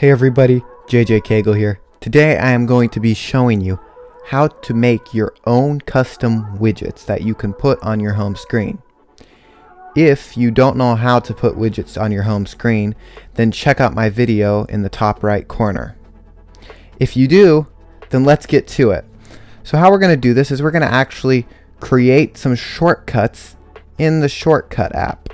Hey everybody, JJ Cagle here. Today I am going to be showing you how to make your own custom widgets that you can put on your home screen. If you don't know how to put widgets on your home screen, then check out my video in the top right corner. If you do, then let's get to it. So how we're going to do this is we're going to actually create some shortcuts in the Shortcut app.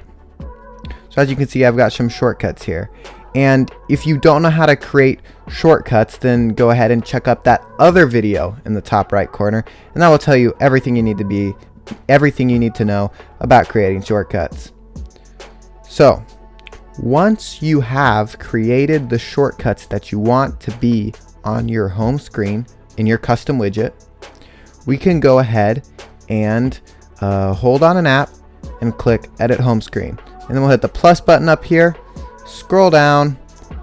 So as you can see, I've got some shortcuts here. And if you don't know how to create shortcuts, then go ahead and check out that other video in the top right corner, and that will tell you everything you need to know about creating shortcuts. So once you have created the shortcuts that you want to be on your home screen in your custom widget, we can go ahead and hold on an app and click Edit Home Screen, and then we'll hit the plus button up here, scroll down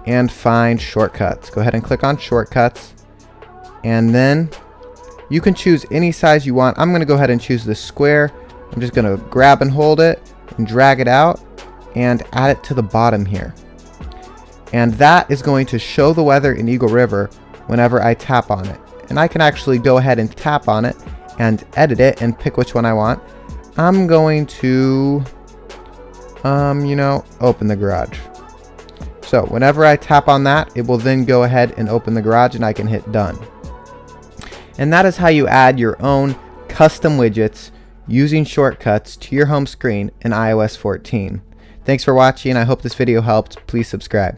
and find shortcuts. Go ahead and click on shortcuts, and then you can choose any size you want. I'm going to go ahead and choose the square. I'm just going to grab and hold it and drag it out and add it to the bottom here, and that is going to show the weather in Eagle River whenever I tap on it. And I can actually go ahead and tap on it and edit it and pick which one I want. I'm going to open the garage. So whenever I tap on that, it will then go ahead and open the garage, and I can hit done. And that is how you add your own custom widgets using shortcuts to your home screen in iOS 14. Thanks for watching. I hope this video helped. Please subscribe.